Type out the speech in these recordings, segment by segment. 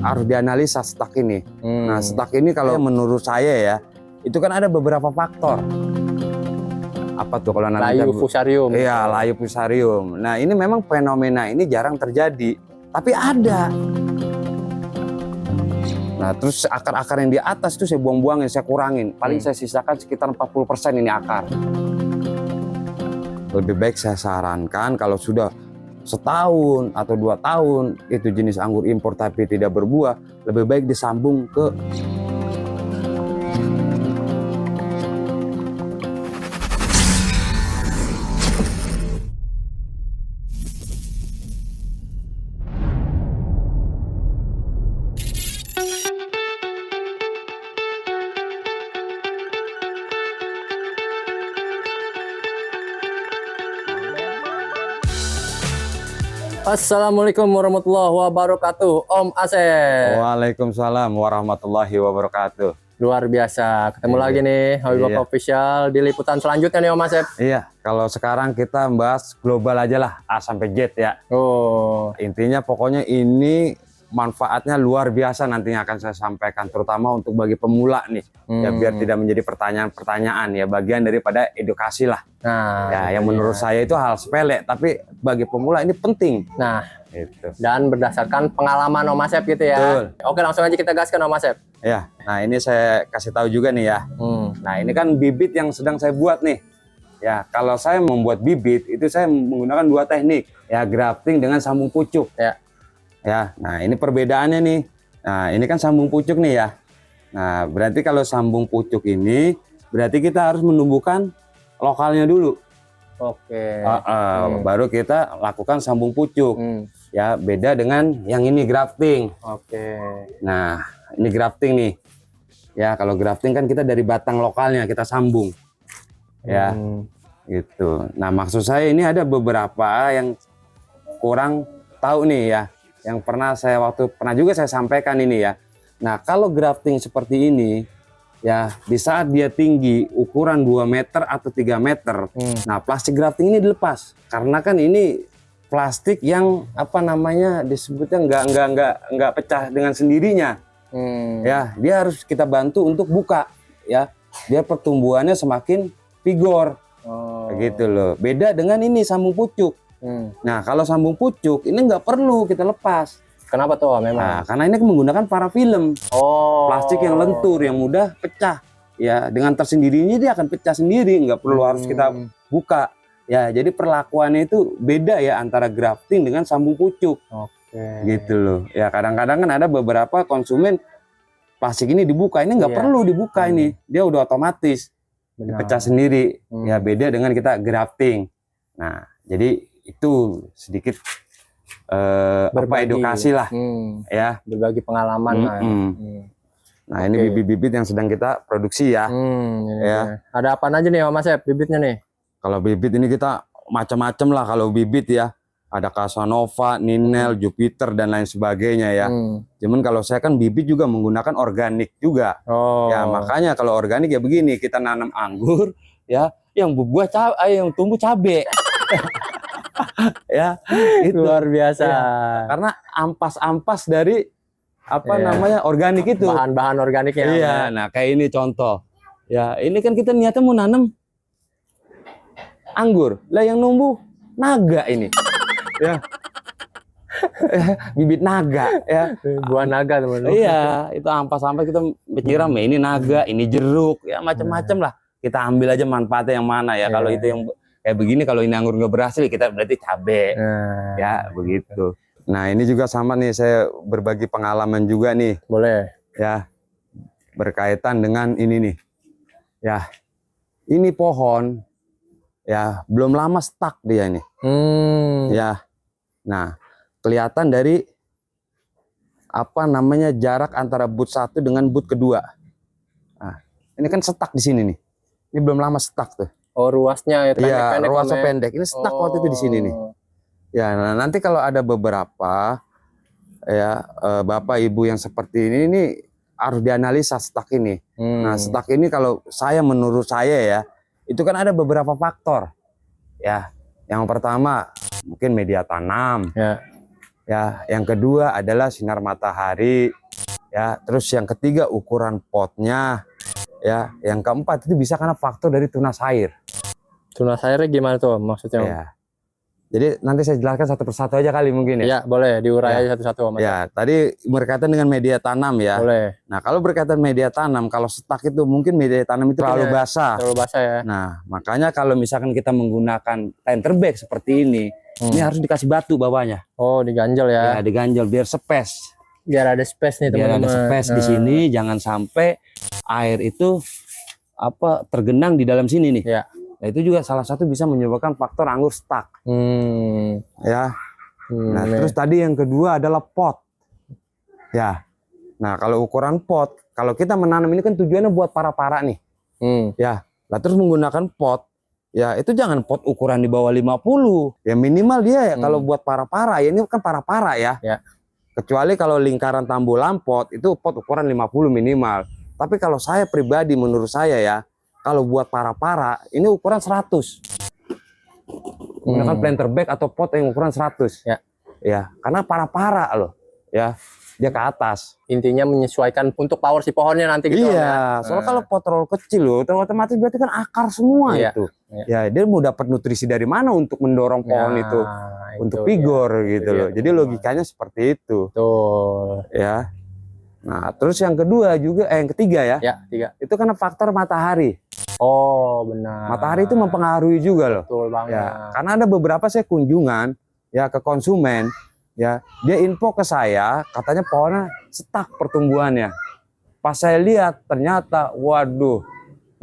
harus dianalisa stak ini. Nah, stak ini kalau menurut saya ya, itu kan ada beberapa faktor. Apa tuh kalau namanya? Layu fusarium. Iya, layu fusarium. Nah, ini memang fenomena ini jarang terjadi, tapi ada. Nah, terus akar-akar yang di atas itu saya buang-buangin, saya kurangin. Paling saya sisakan sekitar 40% ini akar. Lebih baik saya sarankan kalau sudah setahun atau 2 tahun itu jenis anggur impor tapi tidak berbuah, lebih baik disambung ke Assalamualaikum warahmatullahi wabarakatuh, Om Asep. Waalaikumsalam warahmatullahi wabarakatuh. Luar biasa, ketemu lagi nih Habibah Official di liputan selanjutnya nih Om Asep. Iya, kalau sekarang kita bahas global aja lah, A sampai Z ya. Oh, Intinya pokoknya ini manfaatnya luar biasa nantinya akan saya sampaikan, terutama untuk bagi pemula nih. Ya biar tidak menjadi pertanyaan-pertanyaan ya, bagian daripada edukasi lah. nah, Ya, yang menurut saya itu hal sepele, tapi bagi pemula ini penting. nah, Gitu. dan berdasarkan pengalaman Om Asep gitu ya. Betul. Oke, langsung aja kita gaskan Om Asep. Ya, nah ini saya kasih tahu juga nih ya. Nah, ini kan bibit yang sedang saya buat nih. Ya, kalau saya membuat bibit itu saya menggunakan 2 teknik, ya grafting dengan sambung pucuk. Ya, nah ini perbedaannya nih. Nah, ini kan sambung pucuk nih ya. Nah, berarti kalau sambung pucuk ini berarti kita harus menumbuhkan lokalnya dulu. Oke. Baru kita lakukan sambung pucuk. Ya, beda dengan yang ini grafting. Oke. Nah, ini grafting nih. Ya, kalau grafting kan kita dari batang lokalnya kita sambung. Ya, gitu. Nah, maksud saya ini ada beberapa yang kurang tahu nih ya. Yang pernah juga saya sampaikan ini ya. Nah, kalau grafting seperti ini ya, di saat dia tinggi ukuran 2 meter atau 3 meter. Nah, plastik grafting ini dilepas karena kan ini plastik yang apa namanya disebutnya nggak pecah dengan sendirinya. Ya, dia harus kita bantu untuk buka ya. Dia pertumbuhannya semakin vigor. Begitu loh. Beda dengan ini sambung pucuk. Nah, kalau sambung pucuk ini nggak perlu kita lepas. Kenapa tuh memang? Nah, karena ini menggunakan parafilm. Plastik yang lentur, yang mudah pecah. Ya, dengan tersendirinya dia akan pecah sendiri, nggak perlu harus kita buka. Ya, jadi perlakuannya itu beda ya antara grafting dengan sambung pucuk. Gitu loh. Ya, kadang-kadang kan ada beberapa konsumen plastik ini dibuka, ini nggak perlu dibuka ini. Dia udah otomatis pecah sendiri. Ya, beda dengan kita grafting. Nah, jadi itu sedikit edukasi lah, ya, berbagi pengalaman lah. Nah, ini bibit-bibit yang sedang kita produksi ya. Ya. Ada apa aja nih Om Asep bibitnya nih? Kalau bibit ini kita macam-macam lah kalau bibit ya. Ada Casanova, Ninel, Jupiter dan lain sebagainya ya. Cuman kalau saya kan bibit juga menggunakan organik juga. Ya, makanya kalau organik ya begini, kita nanam anggur ya, yang yang tumbuh cabe. Ya, itu luar biasa. Ya, karena ampas-ampas dari namanya organik itu. Bahan-bahan organiknya. Iya, nah kayak ini contoh. Ya, ini kan kita niatnya mau nanam anggur. Lah yang numbuh naga ini. Ya. Bibit naga ya. Buah naga, teman-teman. Iya, itu ampas-ampas kita berkira ini naga, ini jeruk, ya macam-macam lah. Kita ambil aja manfaatnya yang mana ya. Kalau itu yang kayak begini, kalau ini anggur nggak berhasil kita berarti cabe. Ya, begitu. Nah, ini juga sama nih, saya berbagi pengalaman juga nih. Boleh. Ya, berkaitan dengan ini nih. Ya, ini pohon ya belum lama stuck dia ini. Ya. Nah, kelihatan dari jarak antara boot 1 dengan boot kedua. Nah, ini kan stuck di sini nih. Ini belum lama stuck tuh. Ruasnya ya pendek-pendek. Iya, ruasnya pendek. Ini stuck waktu itu di sini nih. Ya, nah nanti kalau ada beberapa ya Bapak Ibu yang seperti ini harus dianalisa stuck ini. Nah, stuck ini kalau menurut saya ya, itu kan ada beberapa faktor. Ya, yang pertama mungkin media tanam. Ya, yang kedua adalah sinar matahari. Ya, terus yang ketiga ukuran potnya. Ya, yang keempat itu bisa karena faktor dari tunas air. Tunas airnya gimana tuh maksudnya? Ya. Jadi nanti saya jelaskan satu persatu aja kali mungkin ya. Ya, boleh diurai Ya. aja satu-satu Mas. Ya, tadi berkaitan dengan media tanam ya. Boleh. Nah, kalau berkaitan media tanam, kalau stak itu mungkin media tanam itu terlalu basah. Terlalu basah ya. Nah, makanya kalau misalkan kita menggunakan planter bag seperti ini harus dikasih batu bawahnya. Oh, diganjel ya. Ya, diganjel biar space. Biar ada space nih Biar teman-teman. ada space di sini, jangan sampai air itu tergenang di dalam sini nih. Ya. Nah, itu juga salah satu bisa menyebabkan faktor anggur stuck. Ya. Nah, terus tadi yang kedua adalah pot. Ya. Nah, kalau ukuran pot, kalau kita menanam ini kan tujuannya buat para-para nih. Ya. Nah, terus menggunakan pot, ya itu jangan pot ukuran di bawah 50. Ya minimal dia ya kalau buat para-para, ya ini kan para-para ya. Ya. Kecuali kalau lingkaran tambulan pot itu pot ukuran 50 minimal. Tapi kalau saya pribadi menurut saya ya, kalau buat para-para ini ukuran 100. Menggunakan planter bag atau pot yang ukuran 100. Ya. Ya, karena para-para loh. Ya, dia ke atas. Intinya menyesuaikan untuk power si pohonnya nanti gitu. Iya, soalnya kalau pot terlalu kecil loh, otomatis berarti kan akar semua itu. Ya, dia mau dapat nutrisi dari mana untuk mendorong pohon itu untuk vigor gitu loh. Jadi logikanya seperti itu. Betul. Ya. Nah, terus yang kedua juga, yang ketiga ya. Ya, tiga. Itu karena faktor matahari. Oh, benar. Matahari itu mempengaruhi juga loh. Betul banget. Ya, karena ada beberapa saya kunjungan ya ke konsumen, ya dia info ke saya, katanya pohonnya stuck pertumbuhannya. Pas saya lihat ternyata, waduh,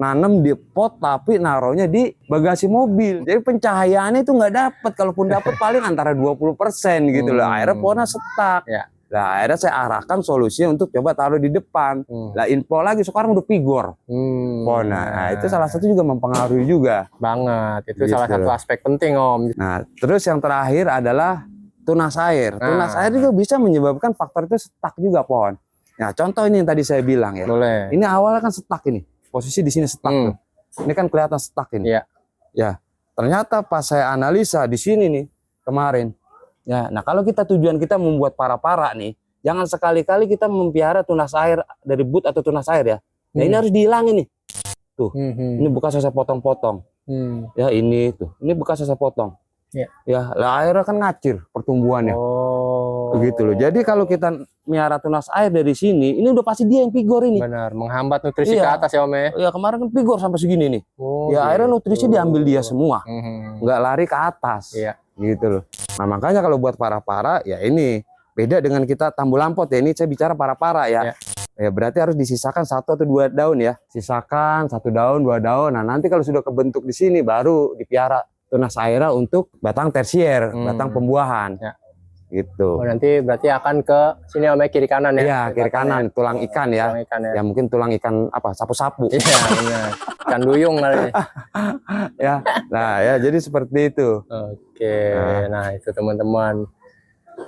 nanam di pot tapi naruhnya di bagasi mobil. Jadi pencahayaannya itu nggak dapat, kalaupun dapat paling antara 20% gitu loh. Akhirnya pohonnya stuck. Ya. Nah, akhirnya saya arahkan solusinya untuk coba taruh di depan. Lah info lagi sekarang udah vigor. Nah, itu salah satu juga mempengaruhi juga. Banget. Itu Gitu. salah satu aspek penting, Om. Nah, terus yang terakhir adalah tunas air. Tunas air juga bisa menyebabkan faktor itu stuck juga pohon. Nah, contoh ini yang tadi saya bilang ya. Boleh. Ini awalnya kan stuck ini. Posisi di sini stuck tuh. Ini kan kelihatan stuck ini. Iya. Ya. Ternyata pas saya analisa di sini nih kemarin. Ya, nah kalau tujuan kita membuat para-para nih, jangan sekali-kali kita mempiara tunas air dari but atau tunas air ya. Nah, ini harus dihilangin nih. Tuh. Ini bekas saya potong-potong. Ya, ini tuh. Ini bekas saya potong. Ya. Ya, lah airnya kan ngacir pertumbuhannya. Begitu loh. Jadi kalau kita miara tunas air dari sini, ini udah pasti dia yang vigor ini. Benar, menghambat nutrisi ke atas ya, Om ya. Ya, kemarin kan vigor sampai segini nih. Ya, akhirnya nutrisi diambil dia semua. Nggak lari ke atas. Iya. Gitu loh. Nah, makanya kalau buat para-para ya ini beda dengan kita tambulan pot ya. Ini saya bicara para-para ya. Ya berarti harus disisakan 1 atau 2 daun ya. Sisakan 1 daun, 2 daun. Nah, nanti kalau sudah kebentuk di sini baru dipiara tunas airnya untuk batang tersier, batang pembuahan. Ya. Gitu. Oh, nanti berarti akan ke sini Om ya, kiri kanan ya. Iya, kiri kanan tulang ikan ya. Tulang ikan ya. Ya mungkin tulang ikan apa? Sapu-sapu. Iya, benar. Ikan duyung kali. Ya. Nah, ya jadi seperti itu. Oke. Nah, itu teman-teman.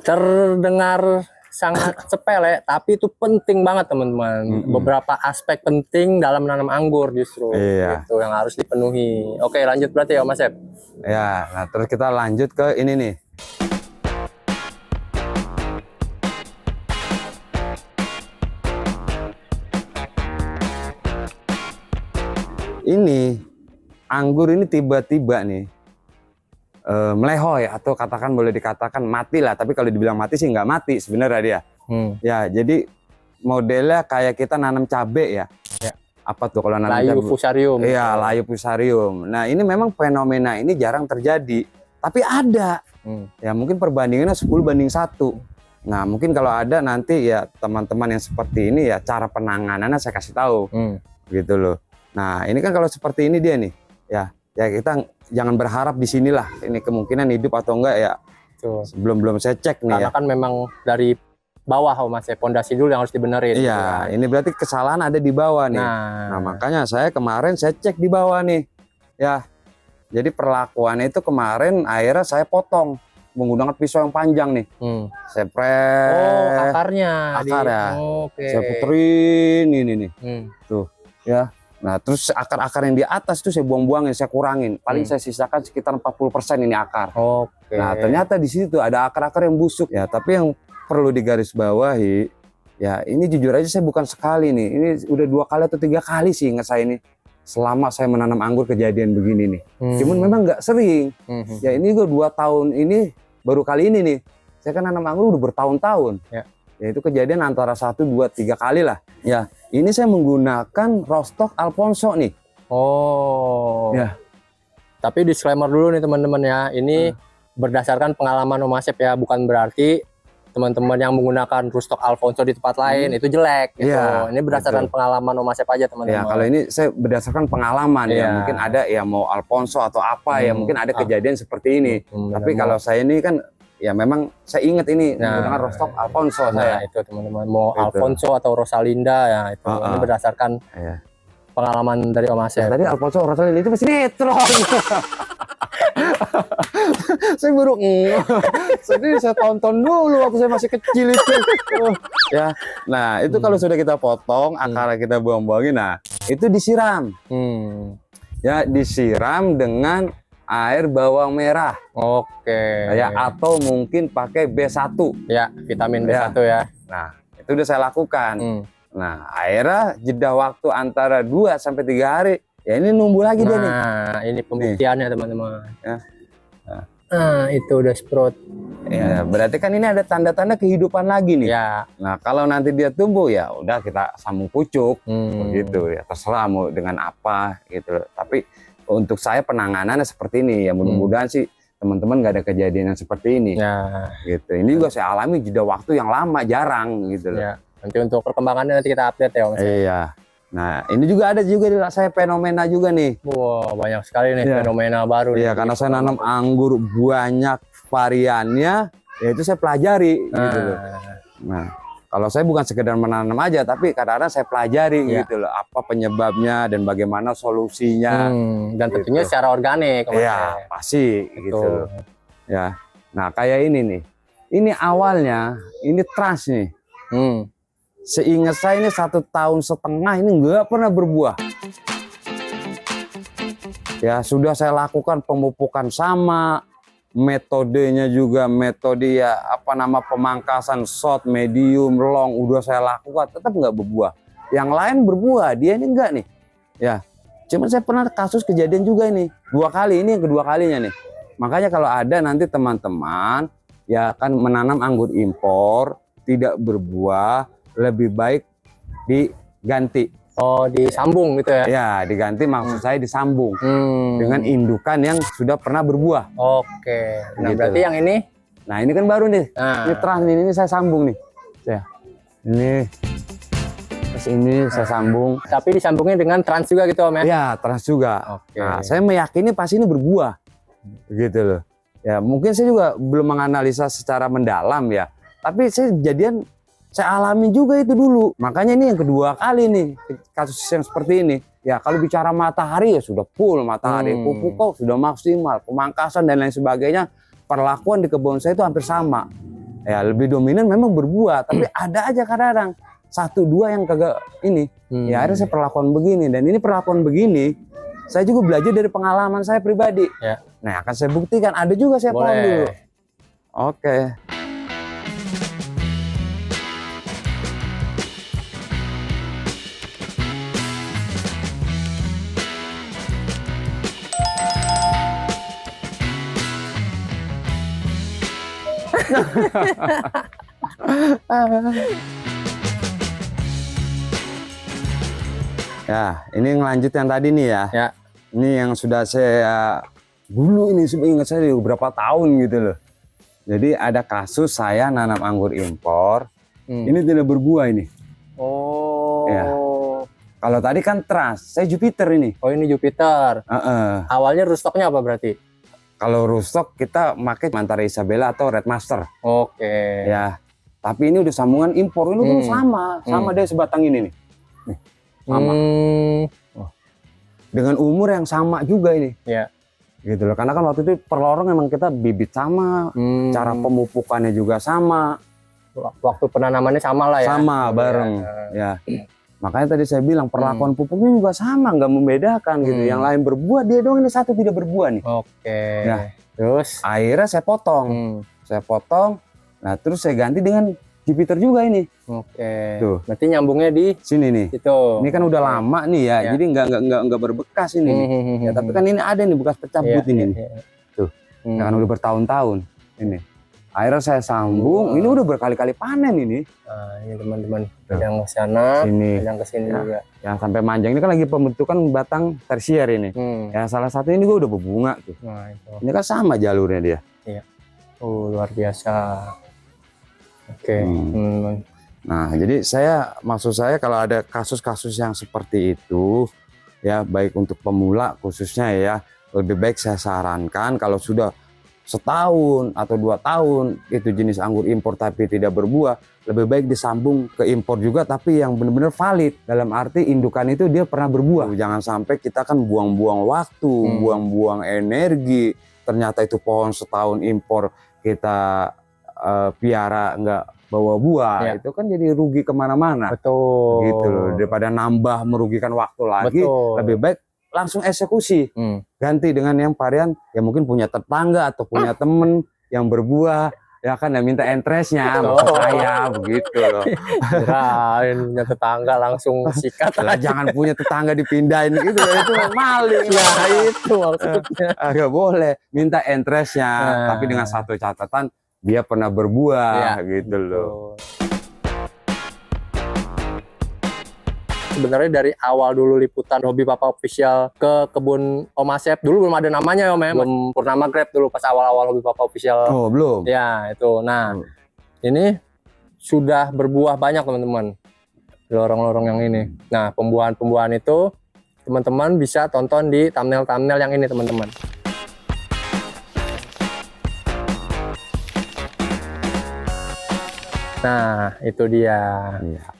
Terdengar sangat sepele, tapi itu penting banget teman-teman. Beberapa aspek penting dalam menanam anggur justru. Iya. Itu yang harus dipenuhi. Oke, lanjut berarti ya Mas Sep. Ya, nah terus kita lanjut ke ini nih. Ini anggur ini tiba-tiba nih melehoy atau katakan boleh dikatakan mati lah, tapi kalau dibilang mati sih nggak mati sebenarnya dia. Ya, jadi modelnya kayak kita nanam cabe ya. Apa tuh kalau nanam layu cabe? fusarium. Iya, layu fusarium. Nah, ini memang fenomena ini jarang terjadi, tapi ada. Ya, mungkin perbandingannya 10:1. Nah, mungkin kalau ada nanti ya teman-teman yang seperti ini ya cara penanganannya saya kasih tahu. Gitu loh. Nah, ini kan kalau seperti ini dia nih. Ya kita jangan berharap di sinilah ini kemungkinan hidup atau enggak ya. Belum saya cek nih. Karena kan memang dari bawah Mas ya, pondasi dulu yang harus dibenerin. Iya, ini berarti kesalahan ada di bawah nih. Nah, makanya saya kemarin saya cek di bawah nih. Ya. Jadi perlakuannya itu kemarin akhirnya saya potong menggunakan pisau yang panjang nih. Saya pres. Akarnya. Akar ya. Oke. Saya puterin ini nih. Tuh, ya. Nah, terus akar-akar yang di atas itu saya buang-buangin, saya kurangin. Paling saya sisakan sekitar 40% ini akar. Oke. Nah, ternyata di situ ada akar-akar yang busuk ya. Tapi yang perlu digarisbawahi, ya ini jujur aja saya bukan sekali nih. Ini udah 2 kali atau 3 kali sih ingat saya ini. Selama saya menanam anggur kejadian begini nih. Cuman memang nggak sering. Ya ini gue 2 tahun ini baru kali ini nih. Saya kan nanam anggur udah bertahun-tahun. Ya itu kejadian antara 1, 2, 3 kali lah. Ya ini saya menggunakan Rostock Alfonso nih. Oh. Ya. Tapi disclaimer dulu nih teman-teman ya. Ini berdasarkan pengalaman Om Asep ya. Bukan berarti teman-teman yang menggunakan Rostock Alfonso di tempat lain itu jelek gitu. Ya, ini berdasarkan pengalaman Om Asep aja teman-teman. Ya kalau ini saya berdasarkan pengalaman ya. Mungkin ada ya mau Alfonso atau apa ya. Mungkin ada kejadian seperti ini. Tapi kalau saya ini kan ya memang saya ingat ini menggunakan Rostock Alfonso saya. Itu teman-teman mau itu. Alfonso atau Rosalinda ya itu ini berdasarkan pengalaman dari Om Asep. Ya, tadi Alfonso Rosalinda itu masih sinetron. Saya baru saya tonton dulu waktu saya masih kecil itu. Ya. Nah, itu kalau sudah kita potong, akar kita buang-buangin, nah, itu disiram. Ya, disiram dengan air bawang merah. Oke. Ya, atau mungkin pakai B1. Ya, vitamin B1 ya. Nah, itu udah saya lakukan. Nah, akhirnya jeda waktu antara 2 sampai 3 hari. Ya ini numbuh lagi dia nih. Nah, ini pembuktiannya teman-teman. Ya. Nah, itu udah sprout. Ya, berarti kan ini ada tanda-tanda kehidupan lagi nih. Ya. Nah, kalau nanti dia tumbuh ya udah kita sambung pucuk gitu ya. Terserah mau dengan apa gitu. Tapi untuk saya penanganannya seperti ini ya, mudah-mudahan sih teman-teman nggak ada kejadian yang seperti ini. Ya. Gitu. Ini juga saya alami jeda waktu yang lama, jarang gitu loh. Ya. Nanti untuk perkembangannya nanti kita update ya Om. Iya. Nah, ini juga ada juga saya fenomena juga nih. Wah, banyak sekali nih fenomena baru. Iya, karena saya nanam anggur banyak variannya, ya itu saya pelajari gitu loh. Nah, kalau saya bukan sekedar menanam aja, tapi kadang-kadang saya pelajari gitu loh, apa penyebabnya dan bagaimana solusinya. Dan tentunya secara organik. Iya, pasti gitu loh. Ya. Nah, kayak ini nih. Ini awalnya, ini trans nih. Seingat saya ini 1,5 tahun ini nggak pernah berbuah. Ya sudah saya lakukan pemupukan sama, metodenya juga metode ya pemangkasan short, medium, long udah saya lakukan, tetap nggak berbuah. Yang lain berbuah, dia ini enggak nih. Ya, cuman saya pernah kasus kejadian juga ini 2 kali, ini yang kedua kalinya nih. Makanya kalau ada nanti teman-teman ya kan menanam anggur impor tidak berbuah, lebih baik diganti. Oh, disambung gitu ya? Ya, diganti maksud saya disambung dengan indukan yang sudah pernah berbuah. Oke. Nah, gitu. berarti yang ini? Nah, ini kan baru nih. Ini trans ini saya sambung nih. Ini. Terus ini saya sambung. Tapi disambungnya dengan trans juga gitu Om ya? Ya, trans juga. Oke. Nah, saya meyakini pasti ini berbuah. Gitu loh. Ya, mungkin saya juga belum menganalisa secara mendalam ya. Tapi saya saya alami juga itu dulu. Makanya ini yang kedua kali nih kasus yang seperti ini. Ya kalau bicara matahari ya sudah full matahari, pupuk kok sudah maksimal, pemangkasan dan lain sebagainya. Perlakuan di kebun saya itu hampir sama. Ya lebih dominan memang berbuah, tapi ada aja kadang-kadang 1-2 yang kagak ini. Ya akhirnya saya perlakuan begini, dan ini perlakuan begini saya juga belajar dari pengalaman saya pribadi. Ya. Nah akan saya buktikan, ada juga saya pohon dulu. Oke. Ya, ini ngelanjut yang tadi nih ya. Ya. Ini yang sudah saya dulu ini ingat saya beberapa tahun gitu loh. Jadi ada kasus saya nanam anggur impor, ini tidak berbuah ini. Oh. Ya. Kalau tadi kan trans, saya Jupiter ini. Oh ini Jupiter. Awalnya rootstocknya apa berarti? Kalau rootstock kita pakai Mantara Isabella atau Red Master. Oke. Ya. Tapi ini udah sambungan impor, ini dulu sama dia sebatang ini nih. Sama. Dengan umur yang sama juga ini. Ya. Gitu loh. Karena kan waktu itu per lorong memang kita bibit sama, cara pemupukannya juga sama. Waktu penanamannya sama lah ya. Sama bareng. Ya. Makanya tadi saya bilang perlakuan pupuknya juga sama, nggak membedakan gitu. Yang lain berbuah, dia doang ini satu tidak berbuah nih. Oke. Nah, terus akhirnya saya potong. Saya potong. Nah, terus saya ganti dengan Jupiter juga ini. Oke. Tuh. Berarti nyambungnya di Sini nih. itu. Ini kan udah lama nih ya, jadi nggak berbekas ini. Ya, tapi kan ini ada nih bekas pecah but ini. Tuh. Ya kan udah bertahun-tahun ini. Akhirnya saya sambung, ini udah berkali-kali panen ini. Nah, ini teman-teman, yang ke sana, yang ke sini juga. Yang sampai manjang ini kan lagi pembentukan batang tersier ini. Ya salah satu ini juga udah berbunga tuh. Nah, itu. Ini kan sama jalurnya dia. Iya. Luar biasa. Oke. Nah, jadi maksud saya kalau ada kasus-kasus yang seperti itu, ya baik untuk pemula khususnya ya, lebih baik saya sarankan kalau sudah setahun atau 2 tahun itu jenis anggur impor tapi tidak berbuah, lebih baik disambung ke impor juga tapi yang benar-benar valid. Dalam arti indukan itu dia pernah berbuah. Jangan sampai kita kan buang-buang waktu, buang-buang energi. Ternyata itu pohon setahun impor kita piara nggak bawa buah, itu kan jadi rugi kemana-mana. Betul. Gitu loh. Daripada nambah merugikan waktu lagi, lebih baik langsung eksekusi. Ganti dengan yang varian yang mungkin punya tetangga atau punya temen yang berbuah, ya kan, yang minta entresnya maksud saya begitu loh. Kirain punya tetangga langsung sikat. Jangan punya tetangga dipindahin gitu, itu maling. Nah, itu maksudnya. Agak boleh minta entresnya, tapi dengan satu catatan dia pernah berbuah gitu loh. Sebenarnya dari awal dulu liputan Hobi Papa Official ke kebun Om Asep, dulu belum ada namanya Om ya, belum Purnama Grape dulu pas awal-awal Hobi Papa Official. Oh belum? Ya itu, nah ini sudah berbuah banyak teman-teman, lorong-lorong yang ini. Nah pembuahan-pembuahan itu teman-teman bisa tonton di thumbnail-thumbnail yang ini teman-teman. Nah itu dia.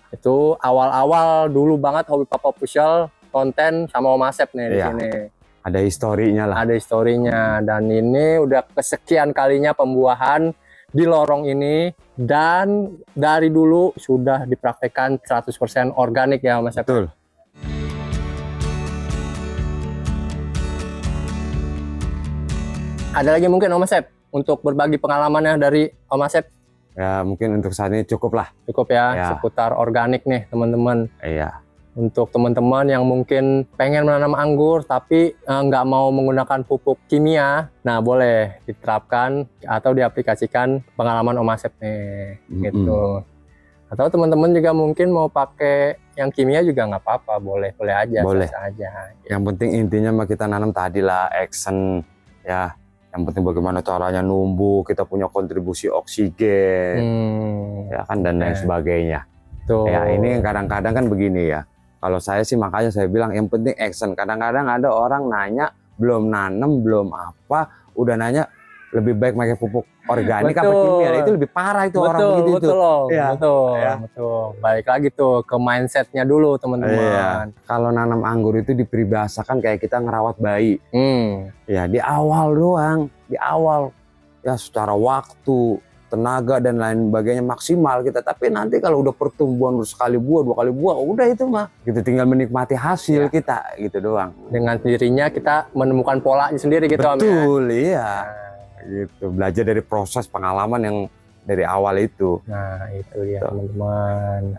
Itu awal-awal dulu banget Hobi Papa Official konten sama Om Asep nih di sini. Ada historinya lah. Ada historinya, dan ini udah kesekian kalinya pembuahan di lorong ini, dan dari dulu sudah dipraktekkan 100% organik ya Om Asep. Betul. Ada lagi mungkin Om Asep untuk berbagi pengalamannya dari Om Asep? Ya mungkin untuk saat ini cukup lah. Cukup ya, seputar organik nih teman-teman. Iya. Untuk teman-teman yang mungkin pengen menanam anggur tapi nggak mau menggunakan pupuk kimia, nah boleh diterapkan atau diaplikasikan pengalaman Om Asep nih, gitu. Atau teman-teman juga mungkin mau pakai yang kimia juga nggak apa-apa, boleh aja, boleh aja. Yang penting intinya mah kita nanam tadi lah, action ya. Yang penting bagaimana caranya numbuh, kita punya kontribusi oksigen, ya kan, dan lain sebagainya. Tuh. Ya ini kadang-kadang kan begini ya. Kalau saya sih makanya saya bilang yang penting action. Kadang-kadang ada orang nanya belum nanem, belum apa, udah nanya lebih baik pakai pupuk organik apa kimia. Itu lebih parah itu orang begitu itu. Betul. Balik lagi tuh ke mindsetnya dulu teman-teman. Kalau nanam anggur itu diperbiasakan kayak kita ngerawat bayi. Ya di awal doang, di awal ya secara waktu, tenaga dan lain sebagainya maksimal kita, tapi nanti kalau udah pertumbuhan sekali buah, 2 kali buah, udah itu mah kita tinggal menikmati hasil kita gitu doang. Dengan dirinya kita menemukan polanya sendiri gitu. Betul, iya. Gitu, belajar dari proses pengalaman yang dari awal itu. Nah itu dia teman-teman.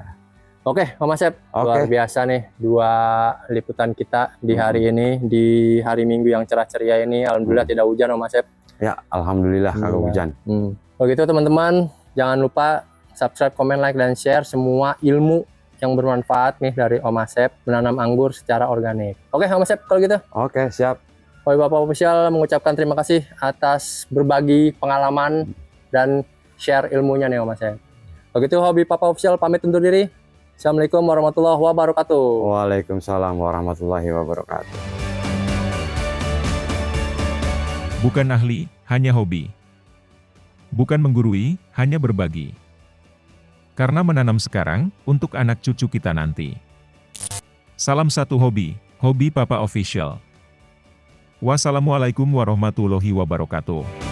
Oke Om Asep, luar biasa nih 2 liputan kita di hari ini, di hari Minggu yang cerah ceria ini. Alhamdulillah tidak hujan Om Asep. Ya alhamdulillah kagak hujan. Begitu teman-teman, jangan lupa subscribe, komen, like, dan share semua ilmu yang bermanfaat nih dari Om Asep menanam anggur secara organik. Oke Om Asep kalau gitu. Oke siap. Hobi Papa Official mengucapkan terima kasih atas berbagi pengalaman dan share ilmunya nih Om Asep. Begitu Hobi Papa Official pamit undur diri. Assalamualaikum warahmatullahi wabarakatuh. Waalaikumsalam warahmatullahi wabarakatuh. Bukan ahli, hanya hobi. Bukan menggurui, hanya berbagi. Karena menanam sekarang, untuk anak cucu kita nanti. Salam satu hobi, Hobi Papa Official. Wassalamualaikum warahmatullahi wabarakatuh.